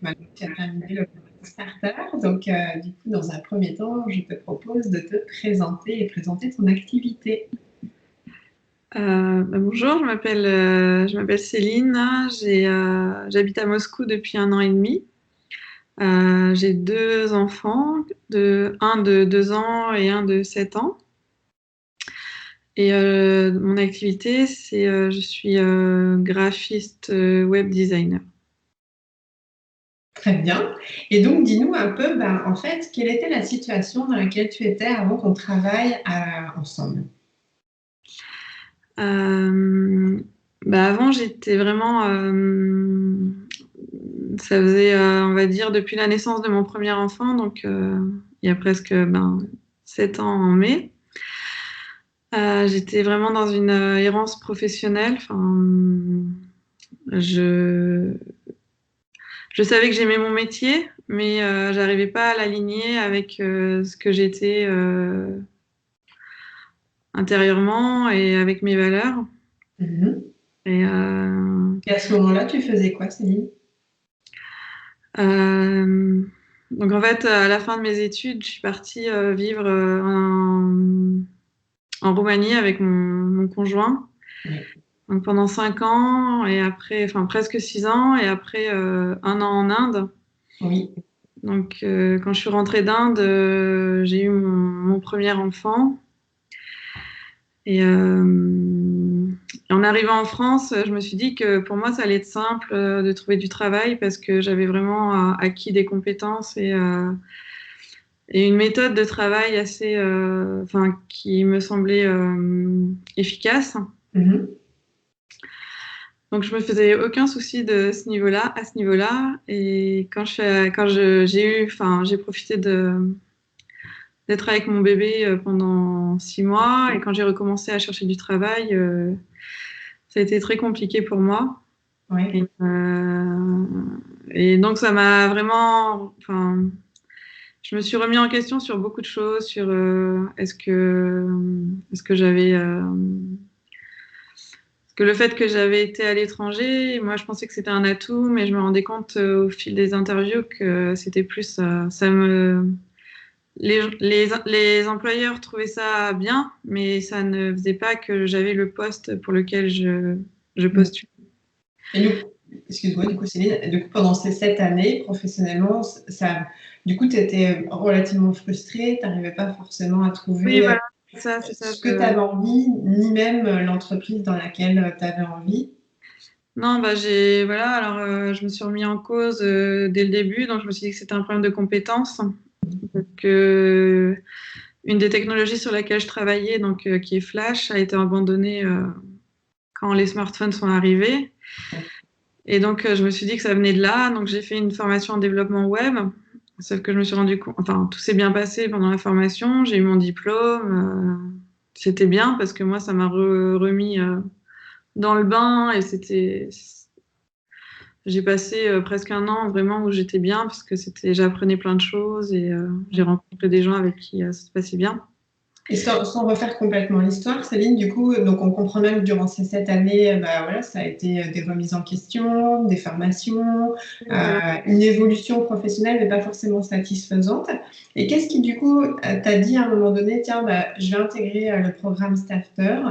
Maintenant que tu as terminé le programme starter, donc du coup, dans un premier temps, je te propose de te présenter et présenter ton activité. Bonjour, je m'appelle Céline. J'habite à Moscou depuis 1 an et demi. J'ai deux enfants, un de 2 ans et un de 7 ans. Et mon activité, je suis graphiste web designer. Très bien. Et donc, dis-nous un peu, ben, en fait, quelle était la situation dans laquelle tu étais avant qu'on travaille ensemble? Euh, Avant, j'étais vraiment, ça faisait, on va dire, depuis la naissance de mon premier enfant, donc il y a presque 7 ans en mai. J'étais vraiment dans une errance professionnelle. Enfin, je, je savais que j'aimais mon métier, mais j'arrivais pas à l'aligner avec ce que j'étais intérieurement et avec mes valeurs. Mhm. Et, Et à ce moment-là, tu faisais quoi, Céline? euh, donc en fait, à la fin de mes études, je suis partie vivre en Roumanie avec mon conjoint. Oui. Donc pendant 5 ans et après, enfin presque 6 ans et après 1 an en Inde. Oui. Donc quand je suis rentrée d'Inde, j'ai eu mon premier enfant. Et en arrivant en France, je me suis dit que pour moi, ça allait être simple de trouver du travail parce que j'avais vraiment acquis des compétences et une méthode de travail assez, enfin, qui me semblait efficace. Mhm. Donc je me faisais aucun souci de ce niveau-là, à ce niveau-là. Et j'ai eu, enfin, j'ai profité d'être avec mon bébé pendant 6 mois. Et quand j'ai recommencé à chercher du travail, ça a été très compliqué pour moi. Et, Oui. et donc ça m'a vraiment, enfin, je me suis remis en question sur beaucoup de choses, sur est-ce que j'avais que le fait que j'avais été à l'étranger, moi je pensais que c'était un atout, mais je me rendais compte au fil des interviews que c'était plus les employeurs trouvaient ça bien, mais ça ne faisait pas que j'avais le poste pour lequel je Mhm. postule. Et du coup, excuse-moi, du coup, Céline, du coup, pendant ces 7 années, professionnellement, du coup, tu étais relativement frustrée, tu n'arrivais pas forcément à Oui, trouver voilà, c'est ça. ce que tu avais envie, ni même l'entreprise dans laquelle tu avais envie. Non, voilà, alors je me suis remis en cause dès le début, donc je me suis dit que c'était un problème de compétences, que une des technologies sur laquelle je travaillais, donc qui est Flash, a été abandonnée quand les smartphones sont arrivés. Et donc, je me suis dit que ça venait de là. Donc, j'ai fait une formation en développement web. Sauf que je me suis rendu compte, enfin, tout s'est bien passé pendant la formation. J'ai eu mon diplôme. C'était bien parce que moi, ça m'a remis dans le bain et j'ai passé presque un an vraiment où j'étais bien parce que j'apprenais plein de choses et j'ai rencontré des gens avec qui ça se passait bien. Et sans refaire complètement l'histoire, Céline, du coup, donc on comprend bien que durant ces 7 années, bah, voilà, ça a été des remises en question, des formations, Voilà. une évolution professionnelle, mais pas forcément satisfaisante. Et qu'est-ce qui, du coup, t'a dit à un moment donné, tiens, bah, je vais intégrer le programme Stafter.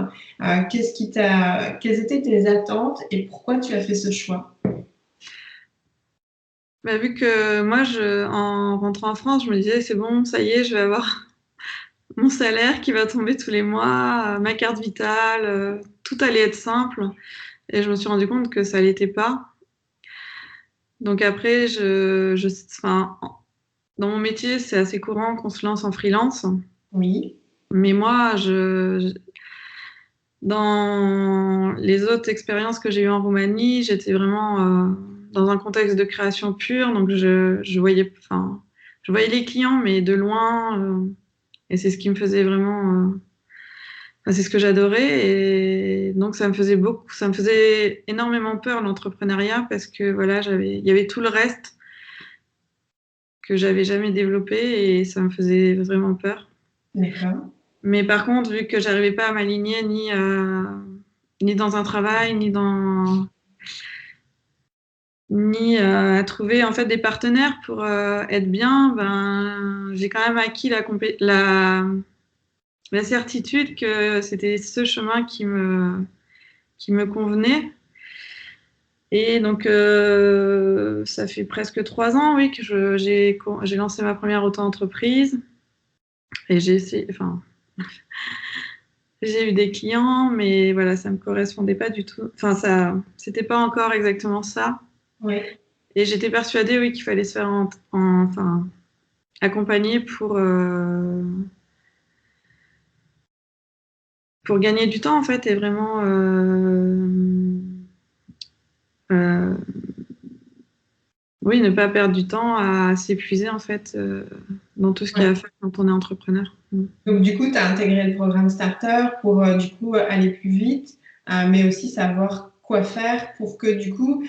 Quelles étaient tes attentes et pourquoi tu as fait ce choix? Bah, vu que moi, en rentrant en France, je me disais, c'est bon, ça y est, je vais avoir mon salaire qui va tomber tous les mois, ma carte vitale, tout allait être simple. Et je me suis rendu compte que ça l'était pas. Donc après, enfin, dans mon métier, c'est assez courant qu'on se lance en freelance. Oui. Mais moi, dans les autres expériences que j'ai eues en Roumanie, j'étais vraiment dans un contexte de création pure. Donc je voyais, enfin, je voyais les clients, mais de loin. Et c'est ce qui me faisait vraiment. Enfin, c'est ce que j'adorais et donc ça me faisait énormément peur l'entrepreneuriat parce que voilà, il y avait tout le reste que j'avais jamais développé et ça me faisait vraiment peur. D'accord. Mais par contre, vu que j'arrivais pas à m'aligner ni dans un travail, ni ni à trouver en fait des partenaires pour être bien, ben, j'ai quand même acquis la certitude que c'était ce chemin qui me convenait. Et donc, ça fait presque 3 ans, oui, que j'ai lancé ma première auto-entreprise. Et enfin, j'ai eu des clients, mais voilà, ça me correspondait pas du tout. Enfin, c'était pas encore exactement ça. Oui. Et j'étais persuadée, oui, qu'il fallait se faire enfin, accompagner pour gagner du temps, en fait, et vraiment euh, oui, ne pas perdre du temps à s'épuiser, en fait, dans tout ce qu'il y a à Ouais. faire quand on est entrepreneur. Donc, du coup, tu as intégré le programme Starter pour, du coup, aller plus vite, mais aussi savoir quoi faire pour que, du coup,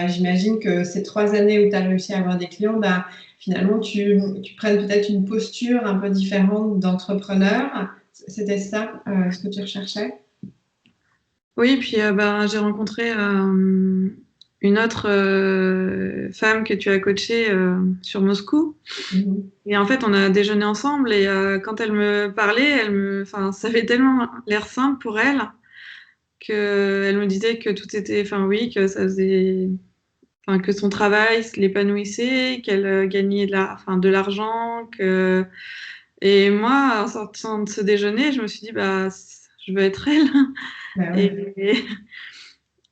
j'imagine que ces 3 années où tu as réussi à avoir des clients, bah, finalement, tu prennes peut-être une posture un peu différente d'entrepreneur. C'était ça, ce que tu recherchais? Oui, puis ben, j'ai rencontré une autre femme que tu as coachée sur Moscou. Mhm. Et en fait, on a déjeuné ensemble et quand elle me parlait, enfin, ça avait tellement l'air simple pour elle qu'elle me disait que tout était, enfin oui, que ça faisait, enfin, que son travail l'épanouissait, qu'elle gagnait enfin, de l'argent, et moi, en sortant de ce déjeuner, je me suis dit, bah, je veux être elle. Bah Et, ouais. et,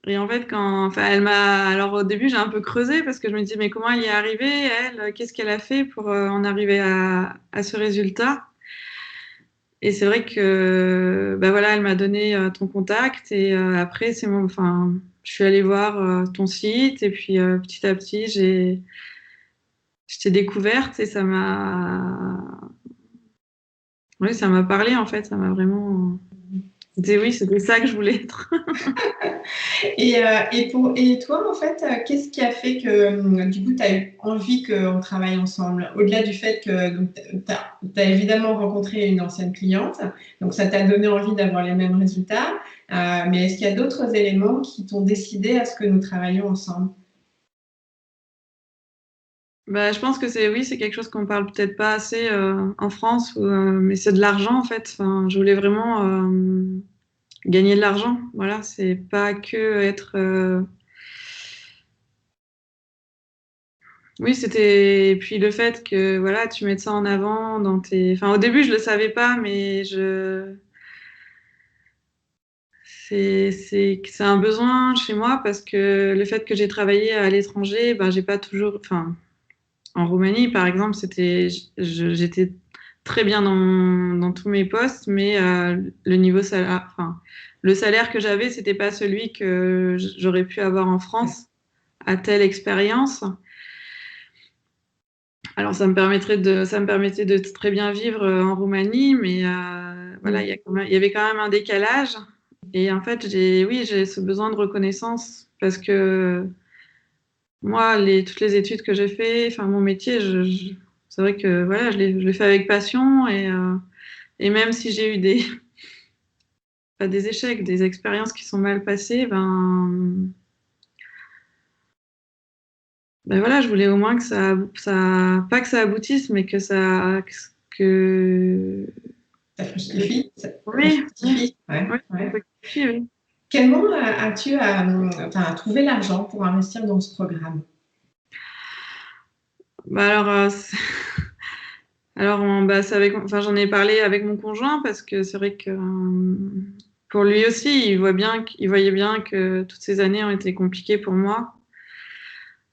et en fait, enfin, alors au début, j'ai un peu creusé parce que je me disais, mais comment elle y est arrivée, elle, qu'est-ce qu'elle a fait pour en arriver à ce résultat? Et c'est vrai que, bah voilà, elle m'a donné ton contact et après, enfin, je suis allée voir ton site et puis petit à petit, je t'ai découverte et oui, ça m'a parlé en fait, ça m'a vraiment, oui, c'était ça que je voulais être. Et toi, en fait, qu'est-ce qui a fait que, du coup, tu as eu envie qu'on travaille ensemble? Au-delà du fait que tu as évidemment rencontré une ancienne cliente, donc ça t'a donné envie d'avoir les mêmes résultats, mais est-ce qu'il y a d'autres éléments qui t'ont décidé à ce que nous travaillions ensemble? Bah, je pense que oui, c'est quelque chose qu'on parle peut-être pas assez en France, mais c'est de l'argent en fait. Enfin, je voulais vraiment gagner de l'argent. Voilà, c'est pas que être. Oui, c'était. Et puis le fait que voilà, tu mettes ça en avant dans tes. Enfin, au début, je le savais pas, mais c'est un besoin chez moi parce que le fait que j'ai travaillé à l'étranger, ben j'ai pas toujours. Enfin, en Roumanie, par exemple, j'étais très bien dans tous mes postes, mais le niveau salaire, enfin, le salaire que j'avais, c'était pas celui que j'aurais pu avoir en France à telle expérience. Alors, ça me permettait de très bien vivre en Roumanie, mais voilà, il y avait quand même un décalage. Et en fait, oui, j'ai ce besoin de reconnaissance parce que moi, toutes les études que j'ai fait, enfin mon métier, c'est vrai que voilà, je l'ai fait avec passion et même si j'ai eu pas des échecs, des expériences qui sont mal passées, ben voilà, je voulais au moins que pas que ça aboutisse, mais que, Ça justifie? Ça oui, oui, justifie? Ouais, oui, ça ouais. fructifie, oui. Comment as-tu enfin, trouvé l'argent pour investir dans ce programme? Bah alors, alors, bah, enfin, j'en ai parlé avec mon conjoint parce que c'est vrai que pour lui aussi, il voyait bien que toutes ces années ont été compliquées pour moi.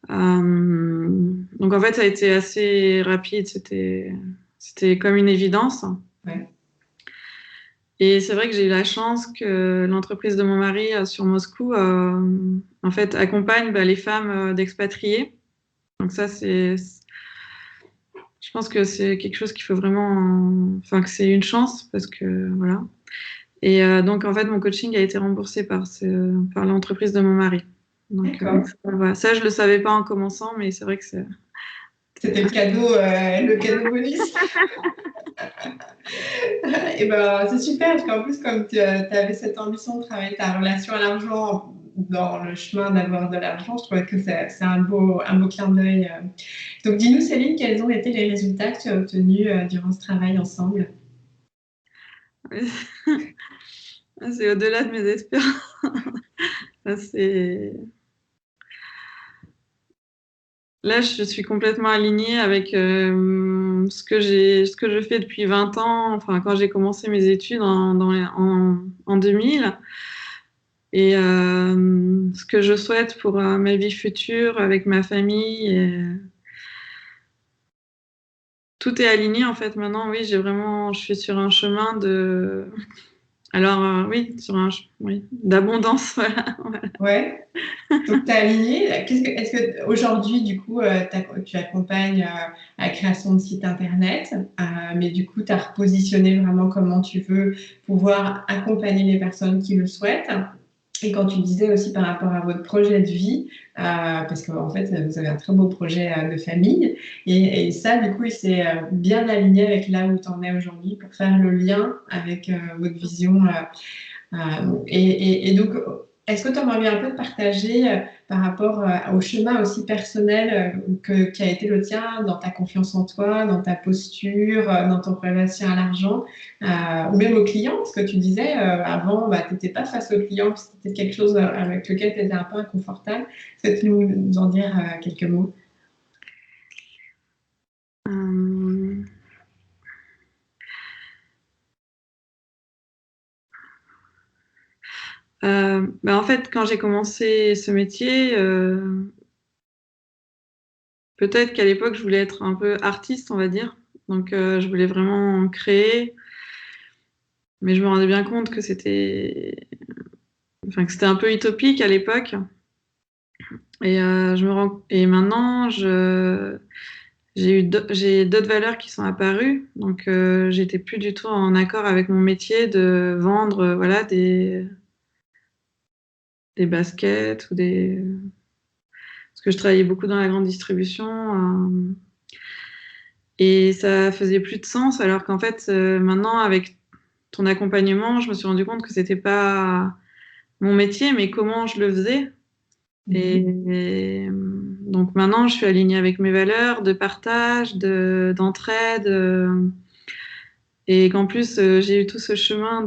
Donc en fait, ça a été assez rapide. C'était comme une évidence. Ouais. Et c'est vrai que j'ai eu la chance que l'entreprise de mon mari sur Moscou, en fait, accompagne bah, les femmes d'expatriés. Donc ça, je pense que c'est quelque chose qu'il faut vraiment, enfin que c'est une chance parce que voilà. Et donc en fait, mon coaching a été remboursé par l'entreprise de mon mari. Donc D'accord. voilà. Ça, je le savais pas en commençant, mais c'est vrai que C'était le cadeau bonus. Et ben, c'est super parce qu'en plus, comme tu avais cette ambition de travailler ta relation à l'argent dans le chemin d'avoir de l'argent. Je trouvais que c'est un beau clin d'œil. Donc, dis-nous, Céline, quels ont été les résultats que tu as obtenus durant ce travail ensemble? C'est au-delà de mes espérances. Là, je suis complètement alignée avec ce que je fais depuis 20 ans, enfin, quand j'ai commencé mes études en 2000, et ce que je souhaite pour ma vie future avec ma famille. Tout est aligné, en fait, maintenant. Oui, je suis sur un chemin de... Alors, oui, d'abondance, voilà. Ouais. Donc, tu as aligné. Est-ce que aujourd'hui, du coup, tu accompagnes à la création de sites internet, mais du coup, tu as repositionné vraiment comment tu veux pouvoir accompagner les personnes qui le souhaitent. Et quand tu disais aussi par rapport à votre projet de vie, parce qu'en fait, vous avez un très beau projet de famille, et ça, du coup, il s'est bien aligné avec là où tu en es aujourd'hui pour faire le lien avec votre vision. Et donc, est-ce que tu aimerais bien un peu partager par rapport au chemin aussi personnel qui a été le tien dans ta confiance en toi, dans ta posture, dans ton relation à l'argent, ou même aux clients, parce que tu disais avant, bah, tu n'étais pas face aux clients, c'était quelque chose avec lequel tu étais un peu inconfortable. Est-ce que tu peux nous en dire quelques mots? En fait, quand j'ai commencé ce métier, peut-être qu'à l'époque, je voulais être un peu artiste, on va dire. Donc, je voulais vraiment créer, mais je me rendais bien compte que que c'était un peu utopique à l'époque. Et maintenant, j'ai d'autres valeurs qui sont apparues. Donc, j'étais plus du tout en accord avec mon métier de vendre, voilà, des baskets parce que je travaillais beaucoup dans la grande distribution. Et ça faisait plus de sens, alors qu'en fait, maintenant, avec ton accompagnement, je me suis rendu compte que c'était pas mon métier, mais comment je le faisais. Donc maintenant, je suis alignée avec mes valeurs de partage, d'entraide, et qu'en plus, j'ai eu tout ce chemin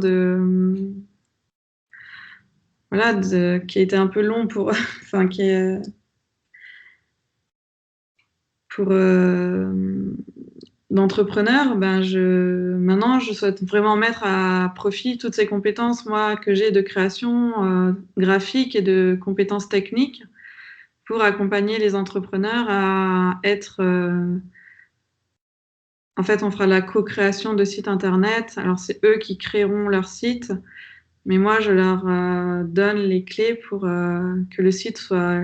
voilà, qui a été un peu long enfin, pour d'entrepreneur. Maintenant, je souhaite vraiment mettre à profit toutes ces compétences, moi, que j'ai de création graphique et de compétences techniques pour accompagner les entrepreneurs à être... en fait, on fera la co-création de sites internet. Alors, c'est eux qui créeront leur site, mais moi, je leur donne les clés pour que le site soit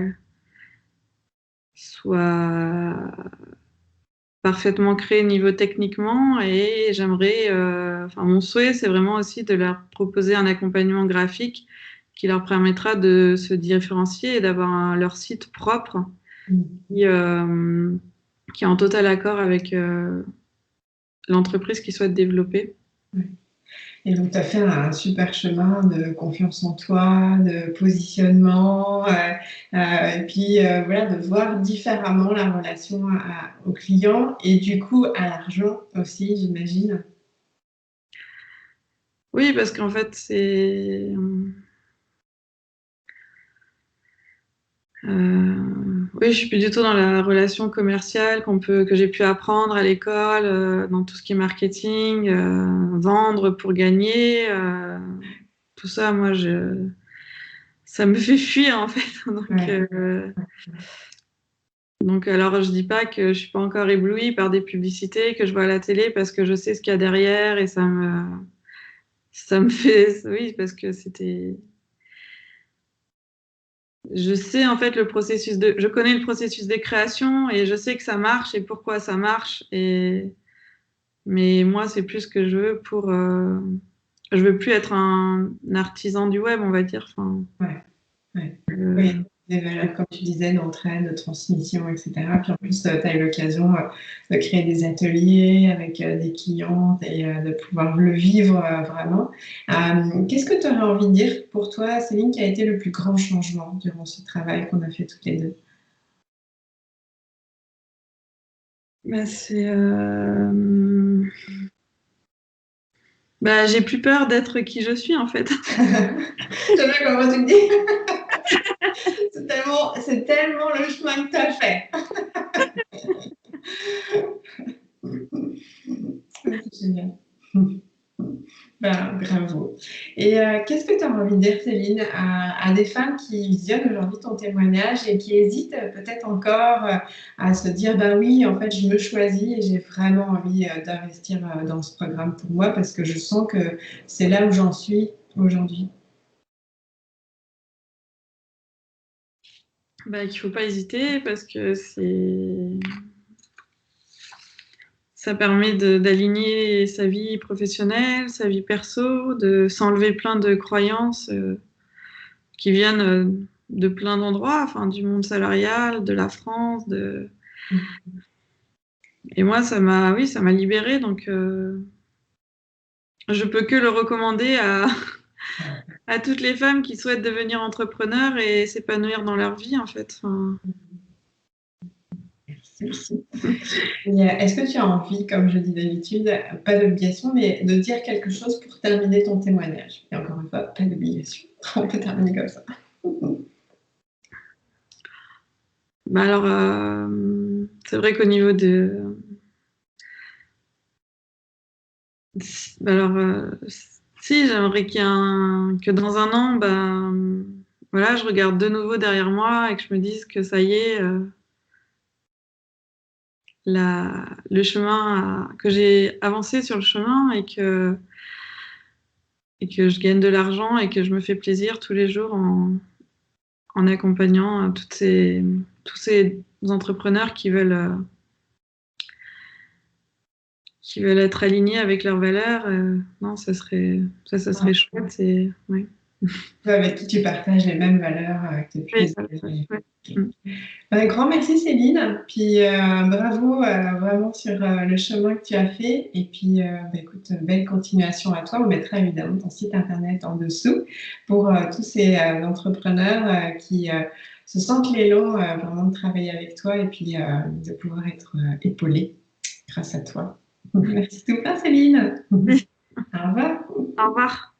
parfaitement créé niveau techniquement, et j'aimerais, enfin, mon souhait, c'est vraiment aussi de leur proposer un accompagnement graphique qui leur permettra de se différencier et d'avoir leur site propre qui, qui est en total accord avec l'entreprise qu'ils souhaitent développer. Et donc, tu as fait un super chemin de confiance en toi, de positionnement, et puis voilà, de voir différemment la relation au client et du coup à l'argent aussi, j'imagine. Oui, parce qu'en fait, oui, je suis plus du tout dans la relation commerciale que j'ai pu apprendre à l'école, dans tout ce qui est marketing, vendre pour gagner, tout ça, ça me fait fuir en fait. Donc, alors, je dis pas que je suis pas encore éblouie par des publicités que je vois à la télé parce que je sais ce qu'il y a derrière, et ça me fait, oui, parce que je sais en fait je connais le processus des créations et je sais que ça marche et pourquoi ça marche. Mais moi, c'est plus que je veux je veux plus être un artisan du web, on va dire. Enfin, Ouais, ouais. Oui. des valeurs, comme tu disais, d'entraide, de transmission, etc. Puis en plus, tu as eu l'occasion de créer des ateliers avec des clientes et de pouvoir le vivre vraiment. Qu'est-ce que tu aurais envie de dire pour toi, Céline, qui a été le plus grand changement durant ce travail qu'on a fait toutes les deux? C'est j'ai plus peur d'être qui je suis en fait. J'aime bien comment tu le dis. C'est tellement le chemin que tu as fait. C'est génial. Bravo. Et qu'est-ce que tu as envie de dire, Céline, à des femmes qui visionnent aujourd'hui ton témoignage et qui hésitent peut-être encore à se dire, bah oui, en fait, je me choisis et j'ai vraiment envie d'investir dans ce programme pour moi parce que je sens que c'est là où j'en suis aujourd'hui. Qu'il ne faut pas hésiter parce que ça permet d'aligner sa vie professionnelle, sa vie perso, de s'enlever plein de croyances qui viennent de plein d'endroits, enfin, du monde salarial, de la France. Et moi, ça m'a libérée, donc je peux que le recommander à toutes les femmes qui souhaitent devenir entrepreneurs et s'épanouir dans leur vie, en fait. Enfin... Merci. Est-ce que tu as envie, comme je dis d'habitude, pas d'obligation, mais de dire quelque chose pour terminer ton témoignage? Et encore une fois, pas d'obligation. On peut terminer comme ça. C'est vrai qu'au niveau de... si, j'aimerais que dans un an, voilà, je regarde de nouveau derrière moi et que je me dise que ça y est, le chemin, que j'ai avancé sur le chemin et que je gagne de l'argent et que je me fais plaisir tous les jours en accompagnant tous ces entrepreneurs qui veulent être alignés avec leurs valeurs. Non, ça serait chouette. Ouais. Avec qui tu partages les mêmes valeurs que depuis Oui, les années. Okay. Un grand merci Céline, puis bravo vraiment sur le chemin que tu as fait et puis écoute, belle continuation à toi. On mettra évidemment ton site internet en dessous pour tous ces entrepreneurs qui se sentent l'élan vraiment de travailler avec toi et puis de pouvoir être épaulés grâce à toi. Merci tout plein Céline. Au revoir. Au revoir.